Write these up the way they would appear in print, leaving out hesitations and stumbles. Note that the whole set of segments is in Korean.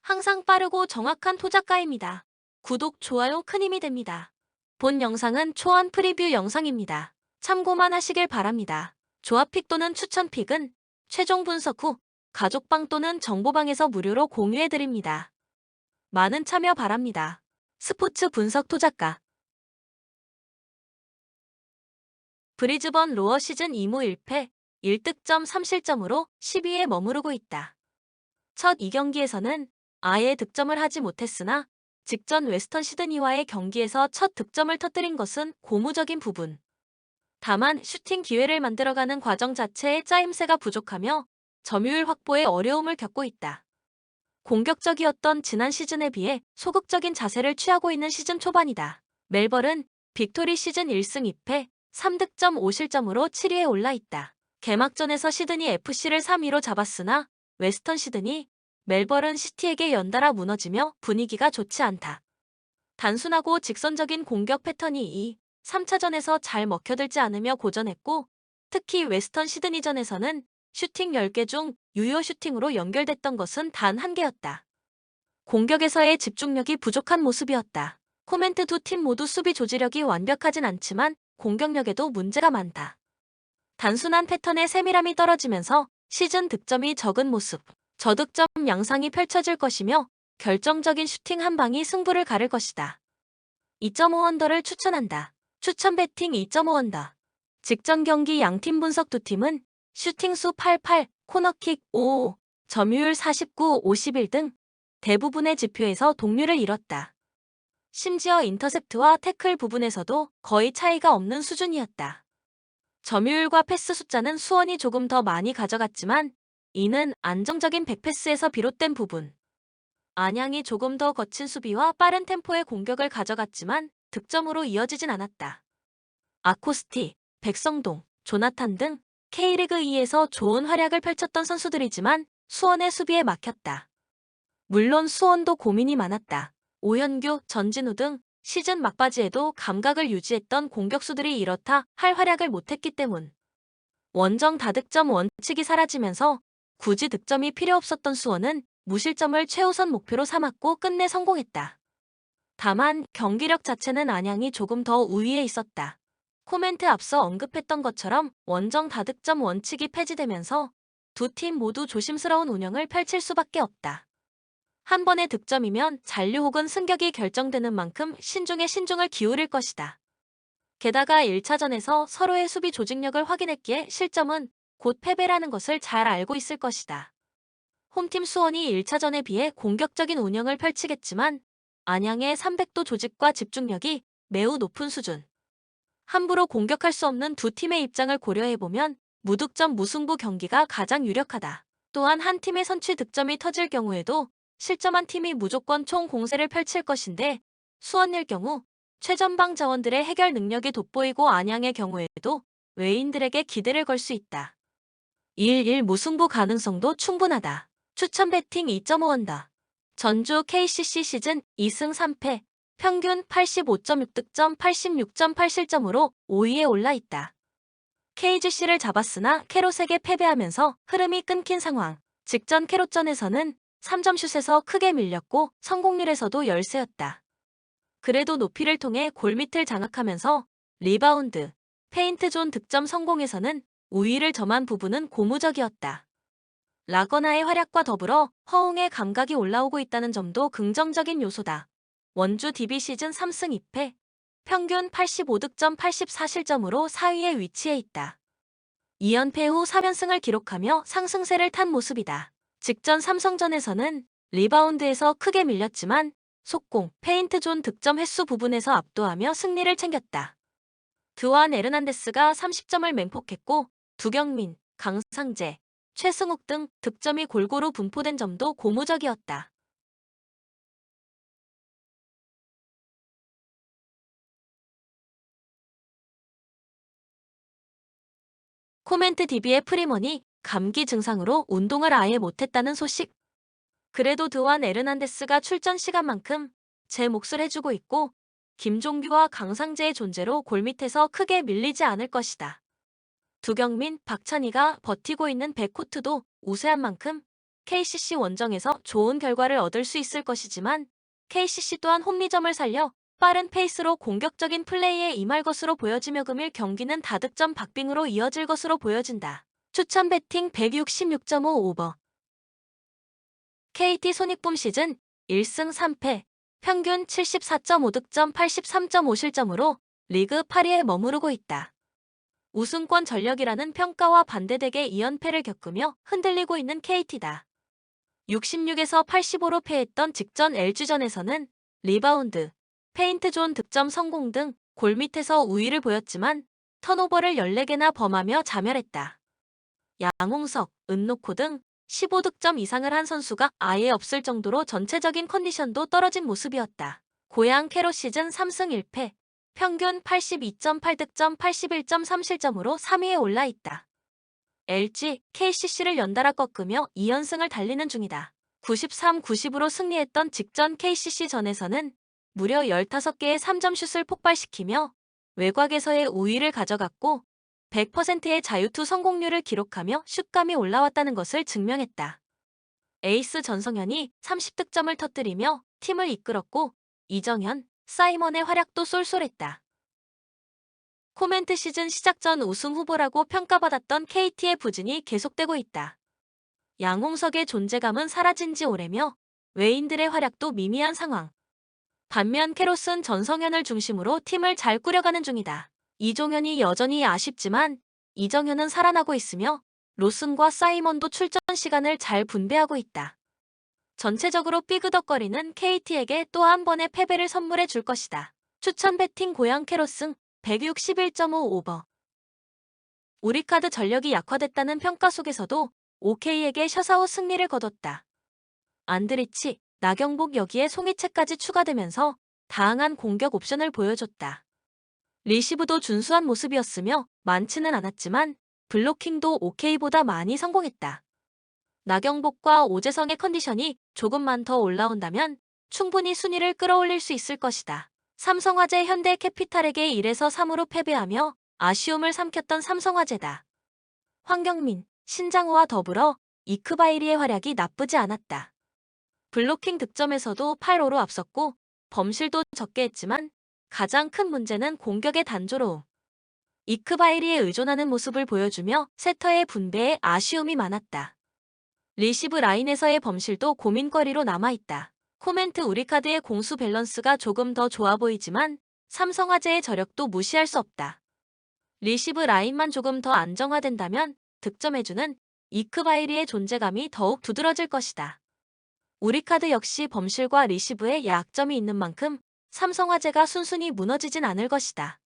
항상 빠르고 정확한 토작가입니다. 구독, 좋아요 큰 힘이 됩니다. 본 영상은 초안 프리뷰 영상입니다. 참고만 하시길 바랍니다. 조합픽 또는 추천픽은 최종 분석 후 가족방 또는 정보방에서 무료로 공유해드립니다. 많은 참여 바랍니다. 스포츠 분석 토작가 브리즈번 로어 시즌 2무 1패 1득점 3실점으로 10위에 머무르고 있다. 첫 2경기에서는 아예 득점을 하지 못했으나 직전 웨스턴 시드니와의 경기에서 첫 득점을 터뜨린 것은 고무적인 부분. 다만 슈팅 기회를 만들어가는 과정 자체의 짜임새가 부족하며 점유율 확보에 어려움을 겪고 있다. 공격적이었던 지난 시즌에 비해 소극적인 자세를 취하고 있는 시즌 초반이다. 멜버른 빅토리 시즌 1승 2패 3득점 5실점으로 7위에 올라 있다. 개막전에서 시드니 FC를 3위로 잡았으나 웨스턴 시드니, 멜버른 시티에게 연달아 무너지며 분위기가 좋지 않다. 단순하고 직선적인 공격 패턴이 2, 3차전에서 잘 먹혀들지 않으며 고전했고 특히 웨스턴 시드니전에서는 슈팅 10개 중 유효 슈팅으로 연결됐던 것은 단 1개였다. 공격에서의 집중력이 부족한 모습이었다. 코멘트 두 팀 모두 수비 조직력이 완벽하진 않지만 공격력에도 문제가 많다. 단순한 패턴의 세밀함이 떨어지면서 시즌 득점이 적은 모습, 저득점 양상이 펼쳐질 것이며 결정적인 슈팅 한 방이 승부를 가를 것이다. 2.5 언더를 추천한다. 추천 배팅 2.5 언더. 직전 경기 양팀 분석 두 팀은 슈팅수 88, 코너킥 55, 점유율 49, 51 등 대부분의 지표에서 동률을 이뤘다. 심지어 인터셉트와 태클 부분에서도 거의 차이가 없는 수준이었다. 점유율과 패스 숫자는 수원이 조금 더 많이 가져갔지만 이는 안정적인 백패스에서 비롯된 부분. 안양이 조금 더 거친 수비와 빠른 템포의 공격을 가져갔지만 득점으로 이어지진 않았다. 아코스티, 백성동, 조나탄 등 K리그 2에서 좋은 활약을 펼쳤던 선수들이지만 수원의 수비에 막혔다. 물론 수원도 고민이 많았다. 오현규, 전진우 등 시즌 막바지에도 감각을 유지했던 공격수들이 이렇다 할 활약을 못했기 때문. 원정 다득점 원칙이 사라지면서 굳이 득점이 필요 없었던 수원은 무실점을 최우선 목표로 삼았고 끝내 성공했다. 다만 경기력 자체는 안양이 조금 더 우위에 있었다. 코멘트 앞서 언급했던 것처럼 원정 다득점 원칙이 폐지되면서 두 팀 모두 조심스러운 운영을 펼칠 수밖에 없다. 한 번의 득점이면 잔류 혹은 승격이 결정되는 만큼 신중에 신중을 기울일 것이다. 게다가 1차전에서 서로의 수비 조직력을 확인했기에 실점은 곧 패배라는 것을 잘 알고 있을 것이다. 홈팀 수원이 1차전에 비해 공격적인 운영을 펼치겠지만 안양의 300도 조직과 집중력이 매우 높은 수준. 함부로 공격할 수 없는 두 팀의 입장을 고려해보면 무득점 무승부 경기가 가장 유력하다. 또한 한 팀의 선취 득점이 터질 경우에도 실점한 팀이 무조건 총 공세를 펼칠 것인데 수원일 경우 최전방 자원들의 해결 능력이 돋보이고 안양의 경우에도 외인들에게 기대를 걸 수 있다. 1-1 무승부 가능성도 충분하다. 추천 배팅 2.5 언더. 전주 KCC 시즌 2승 3패, 평균 85.6득점 86.8실점으로 5위에 올라 있다. KGC를 잡았으나 캐롯에게 패배하면서 흐름이 끊긴 상황. 직전 캐롯전에서는 3점 슛에서 크게 밀렸고 성공률에서도 열세였다. 그래도 높이를 통해 골밑을 장악하면서 리바운드, 페인트 존 득점 성공에서는 우위를 점한 부분은 고무적이었다. 라거나의 활약과 더불어 허웅의 감각이 올라오고 있다는 점도 긍정적인 요소다. 원주 DB 시즌 3승 2패, 평균 85득점 84실점으로 4위에 위치해 있다. 2연패 후 3연승을 기록하며 상승세를 탄 모습이다. 직전 삼성전에서는 리바운드에서 크게 밀렸지만 속공, 페인트 존 득점 횟수 부분에서 압도하며 승리를 챙겼다. 드완 에르난데스가 30점을 맹폭했고 두경민, 강상재, 최승욱 등 득점이 골고루 분포된 점도 고무적이었다. 코멘트 DB의 프리먼이 감기 증상으로 운동을 아예 못했다는 소식. 그래도 드완 에르난데스가 출전 시간만큼 제 몫을 해주고 있고 김종규와 강상재의 존재로 골밑에서 크게 밀리지 않을 것이다. 두경민, 박찬희가 버티고 있는 백코트도 우세한 만큼 KCC 원정에서 좋은 결과를 얻을 수 있을 것이지만 KCC 또한 홈리점을 살려 빠른 페이스로 공격적인 플레이에 임할 것으로 보여지며 금일 경기는 다득점 박빙으로 이어질 것으로 보여진다. 추천 배팅 166.5 오버. KT 손익붐 시즌 1승 3패, 평균 74.5득점 83.5 실점으로 리그 8위에 머무르고 있다. 우승권 전력이라는 평가와 반대되게 2연패를 겪으며 흔들리고 있는 KT다. 66에서 85로 패했던 직전 LG전에서는 리바운드, 페인트존 득점 성공 등 골밑에서 우위를 보였지만 턴오버를 14개나 범하며 자멸했다. 양홍석, 은노코 등 15득점 이상을 한 선수가 아예 없을 정도로 전체적인 컨디션도 떨어진 모습이었다. 고양 캐롯 시즌 3승 1패, 평균 82.8득점 81.3 실점으로 3위에 올라 있다. LG, KCC를 연달아 꺾으며 2연승을 달리는 중이다. 93-90으로 승리했던 직전 KCC전에서는 무려 15개의 3점슛을 폭발시키며 외곽에서의 우위를 가져갔고 100%의 자유투 성공률을 기록하며 슛감이 올라왔다는 것을 증명했다. 에이스 전성현이 30득점을 터뜨리며 팀을 이끌었고 이정현, 사이먼의 활약도 쏠쏠했다. 코멘트 시즌 시작 전 우승 후보라고 평가받았던 KT의 부진이 계속되고 있다. 양홍석의 존재감은 사라진 지 오래며 외인들의 활약도 미미한 상황. 반면 캐롯은 전성현을 중심으로 팀을 잘 꾸려가는 중이다. 이종현이 여전히 아쉽지만 이정현은 살아나고 있으며 로슨과 사이먼도 출전 시간을 잘 분배하고 있다. 전체적으로 삐그덕거리는 KT에게 또 한 번의 패배를 선물해 줄 것이다. 추천 배팅 고양 캐롯승 161.5 오버. 우리카드 전력이 약화됐다는 평가 속에서도 OK에게 셔사후 승리를 거뒀다. 안드리치, 나경복 여기에 송이채까지 추가되면서 다양한 공격 옵션을 보여줬다. 리시브도 준수한 모습이었으며 많지는 않았지만 블로킹도 OK보다 많이 성공했다. 나경복과 오재성의 컨디션이 조금만 더 올라온다면 충분히 순위를 끌어올릴 수 있을 것이다. 삼성화재 현대캐피탈에게 1에서 3으로 패배하며 아쉬움을 삼켰던 삼성화재다. 황경민, 신장호와 더불어 이크바이리의 활약이 나쁘지 않았다. 블로킹 득점에서도 8-5로 앞섰고 범실도 적게 했지만 가장 큰 문제는 공격의 단조로움. 이크바이리에 의존하는 모습을 보여주며 세터의 분배에 아쉬움이 많았다. 리시브 라인에서의 범실도 고민거리로 남아있다. 코멘트 우리카드의 공수 밸런스가 조금 더 좋아 보이지만 삼성화재의 저력도 무시할 수 없다. 리시브 라인만 조금 더 안정화된다면 득점해주는 이크바이리의 존재감이 더욱 두드러질 것이다. 우리카드 역시 범실과 리시브에 약점이 있는 만큼 삼성화재가 순순히 무너지진 않을 것이다.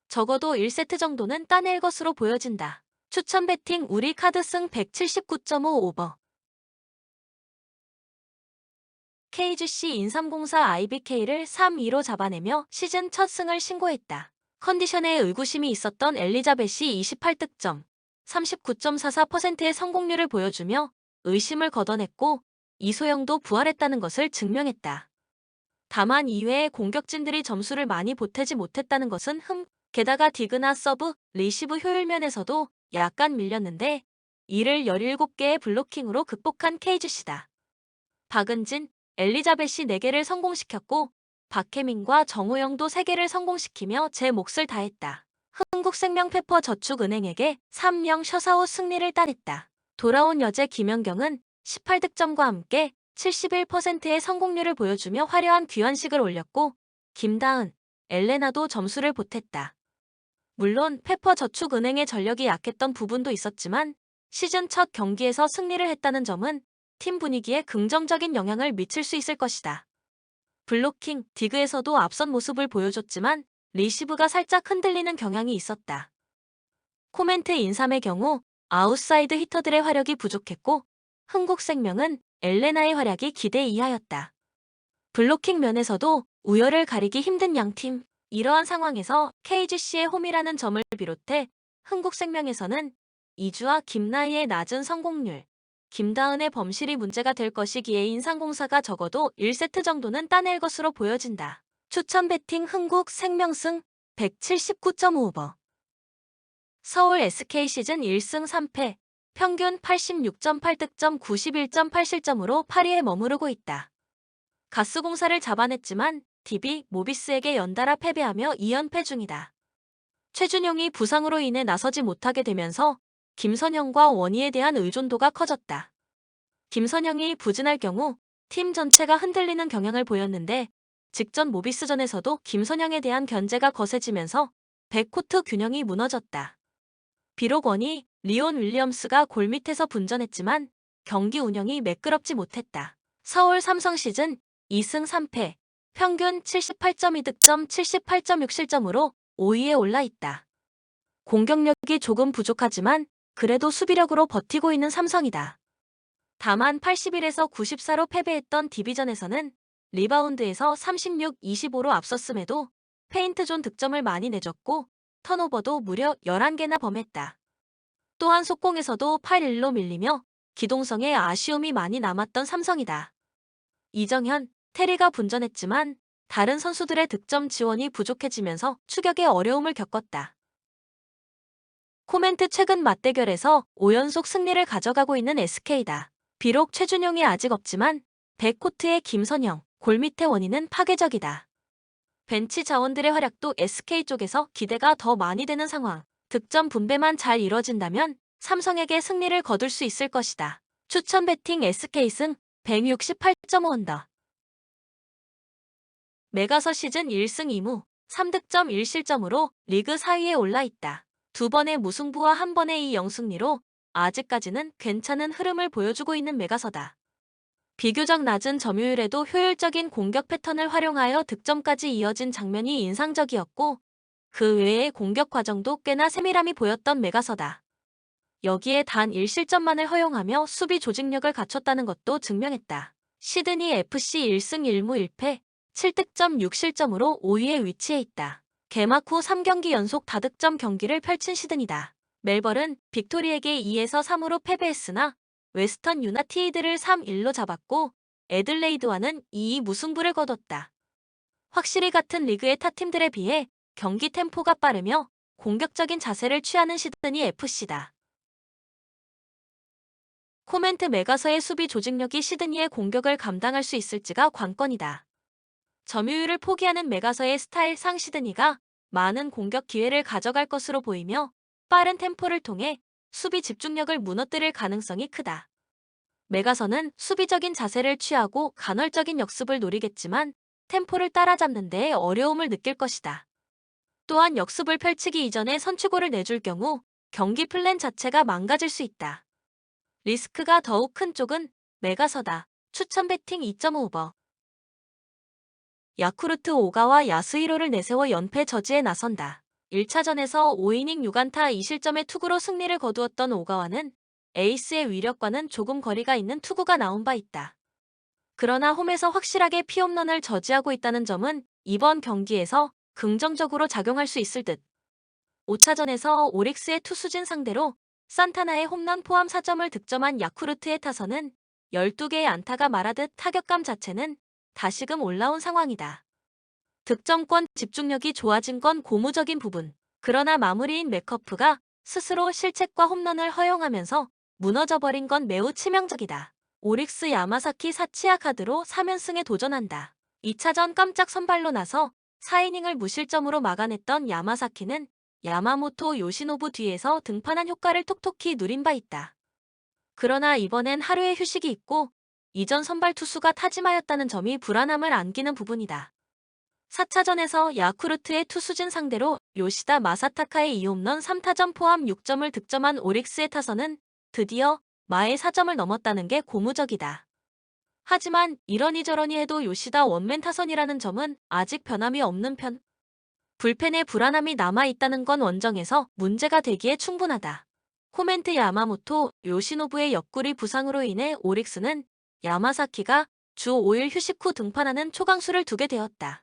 적어도 1세트 정도는 따낼 것으로 보여진다. 추천 배팅 우리카드 승 179.5 오버. KGC 인삼공사 IBK를 3-2로 잡아내며 시즌 첫 승을 신고했다. 컨디션에 의구심이 있었던 엘리자벳이 28득점, 39.44%의 성공률을 보여주며 의심을 걷어냈고 이소영도 부활했다는 것을 증명했다. 다만 이외의 공격진들이 점수를 많이 보태지 못했다는 것은 게다가 디그나 서브, 리시브 효율 면에서도 약간 밀렸는데 이를 17개의 블로킹으로 극복한 KGC다. 박은진, 엘리자벳이 4개를 성공시켰고 박혜민과 정우영도 3개를 성공시키며 제 몫을 다했다. 흥국생명페퍼저축은행에게 3-0 셔사후 승리를 따냈다. 돌아온 여제 김연경은 18득점과 함께 71%의 성공률을 보여주며 화려한 귀환식을 올렸고 김다은, 엘레나도 점수를 보탰다. 물론 페퍼저축은행의 전력이 약했던 부분도 있었지만 시즌 첫 경기에서 승리를 했다는 점은 팀 분위기에 긍정적인 영향을 미칠 수 있을 것이다. 블로킹, 디그에서도 앞선 모습을 보여줬지만 리시브가 살짝 흔들리는 경향이 있었다. 코멘트 인삼의 경우 아웃사이드 히터들의 화력이 부족했고 흥국생명은 엘레나의 활약이 기대 이하였다. 블로킹 면에서도 우열을 가리기 힘든 양팀. 이러한 상황에서 KGC의 홈이라는 점을 비롯해 흥국생명에서는 이주와 김나희의 낮은 성공률, 김다은의 범실이 문제가 될 것이기에 인삼공사가 적어도 1세트 정도는 따낼 것으로 보여진다. 추천 배팅 흥국생명승 179.5 오버. 서울 SK 시즌 1승 3패, 평균 86.8득점 91.8실점으로 8위에 머무르고 있다. 가스공사를 잡아냈지만 DB 모비스에게 연달아 패배하며 2연패 중이다. 최준용이 부상으로 인해 나서지 못하게 되면서 김선영과 원희에 대한 의존도가 커졌다. 김선영이 부진할 경우 팀 전체가 흔들리는 경향을 보였는데 직전 모비스전에서도 김선영에 대한 견제가 거세지면서 백코트 균형이 무너졌다. 비록 원희, 리온 윌리엄스가 골밑에서 분전했지만 경기 운영이 매끄럽지 못했다. 서울 삼성 시즌 2승 3패, 평균 78.2득점 78.6실점으로 5위에 올라 있다. 공격력이 조금 부족하지만 그래도 수비력으로 버티고 있는 삼성이다. 다만 81에서 94로 패배했던 디비전에서는 리바운드에서 36-25로 앞섰음에도 페인트존 득점을 많이 내줬고 턴오버도 무려 11개나 범했다. 또한 속공에서도 8-1로 밀리며 기동성에 아쉬움이 많이 남았던 삼성이다. 이정현, 테리가 분전했지만 다른 선수들의 득점 지원이 부족해지면서 추격에 어려움을 겪었다. 코멘트 최근 맞대결에서 5연속 승리를 가져가고 있는 SK다. 비록 최준용이 아직 없지만 백코트의 김선영, 골밑의 원희는 파괴적이다. 벤치 자원들의 활약도 SK 쪽에서 기대가 더 많이 되는 상황. 득점 분배만 잘 이뤄진다면 삼성에게 승리를 거둘 수 있을 것이다. 추천 배팅 SK승 168.5 언더. 메가서 시즌 1승 2무 3득점 1실점으로 리그 4위에 올라 있다. 2번의 무승부와 1번의 2연승리로 아직까지는 괜찮은 흐름을 보여주고 있는 메가서다. 비교적 낮은 점유율에도 효율적인 공격 패턴을 활용하여 득점까지 이어진 장면이 인상적이었고 그 외의 공격 과정도 꽤나 세밀함이 보였던 메가서다. 여기에 단 1실점만을 허용하며 수비 조직력을 갖췄다는 것도 증명했다. 시드니 FC 1승 1무 1패 7득점 6실점으로 5위에 위치해 있다. 개막 후 3경기 연속 다득점 경기를 펼친 시드니다. 멜버른 빅토리에게 2에서 3으로 패배했으나 웨스턴 유나이티드를 3-1로 잡았고 애들레이드와는 2-2 무승부를 거뒀다. 확실히 같은 리그의 타팀들에 비해 경기 템포가 빠르며 공격적인 자세를 취하는 시드니 FC다. 코멘트 메가서의 수비 조직력이 시드니의 공격을 감당할 수 있을지가 관건이다. 점유율을 포기하는 메가서의 스타일상 시드니가 많은 공격 기회를 가져갈 것으로 보이며 빠른 템포를 통해 수비 집중력을 무너뜨릴 가능성이 크다. 메가서는 수비적인 자세를 취하고 간헐적인 역습을 노리겠지만 템포를 따라잡는 데 어려움을 느낄 것이다. 또한 역습을 펼치기 이전에 선취골을 내줄 경우 경기 플랜 자체가 망가질 수 있다. 리스크가 더욱 큰 쪽은 메가서다. 추천 배팅 2.5 오버. 야쿠르트 오가와 야스히로를 내세워 연패 저지에 나선다. 1차전에서 5이닝 6안타 2실점의 투구로 승리를 거두었던 오가와는 에이스의 위력과는 조금 거리가 있는 투구가 나온 바 있다. 그러나 홈에서 확실하게 피홈런을 저지하고 있다는 점은 이번 경기에서 긍정적으로 작용할 수 있을 듯. 5차전에서 오릭스의 투수진 상대로 산타나의 홈런 포함 4점을 득점한 야쿠르트의 타선은 12개의 안타가 말하듯 타격감 자체는 다시금 올라온 상황이다. 득점권 집중력이 좋아진 건 고무적인 부분. 그러나 마무리인 맥커프가 스스로 실책과 홈런을 허용하면서 무너져버린 건 매우 치명적이다. 오릭스 야마사키 사치야 카드로 3연승에 도전한다. 2차전 깜짝 선발로 나서 4이닝을 무실점으로 막아냈던 야마사키는 야마모토 요시노부 뒤에서 등판한 효과를 톡톡히 누린 바 있다. 그러나 이번엔 하루의 휴식이 있고 이전 선발 투수가 타지마였다는 점이 불안함을 안기는 부분이다. 4차전에서 야쿠르트의 투수진 상대로 요시다 마사타카의 2홈런 3타점 포함 6점을 득점한 오릭스의 타선은 드디어 마의 4점을 넘었다는 게 고무적이다. 하지만 이러니저러니 해도 요시다 원맨 타선이라는 점은 아직 변함이 없는 편. 불펜에 불안함이 남아있다는 건 원정에서 문제가 되기에 충분하다. 코멘트 야마모토 요시노부의 옆구리 부상으로 인해 오릭스는 야마사키가 주 5일 휴식 후 등판하는 초강수를 두게 되었다.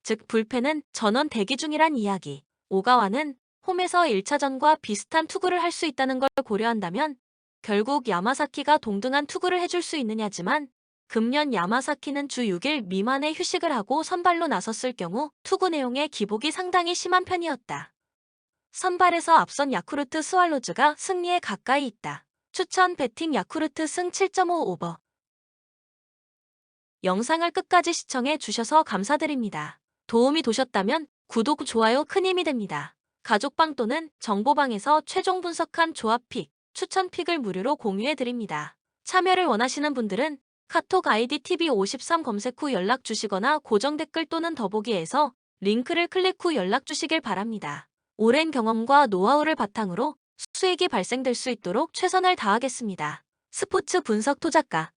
즉 불펜은 전원 대기 중이란 이야기. 오가와는 홈에서 1차전과 비슷한 투구를 할 수 있다는 걸 고려한다면 결국 야마사키가 동등한 투구를 해줄 수 있느냐지만 금년 야마사키는 주 6일 미만의 휴식을 하고 선발로 나섰을 경우 투구 내용의 기복이 상당히 심한 편이었다. 선발에서 앞선 야쿠르트 스왈로즈가 승리에 가까이 있다. 추천 배팅 야쿠르트 승 7.5 오버. 영상을 끝까지 시청해 주셔서 감사드립니다. 도움이 되셨다면 구독, 좋아요 큰 힘이 됩니다. 가족방 또는 정보방에서 최종 분석한 조합픽, 추천픽을 무료로 공유해 드립니다. 참여를 원하시는 분들은 카톡 아이디 TV53 검색 후 연락 주시거나 고정 댓글 또는 더보기에서 링크를 클릭 후 연락 주시길 바랍니다. 오랜 경험과 노하우를 바탕으로 수익이 발생될 수 있도록 최선을 다하겠습니다. 스포츠 분석 투자가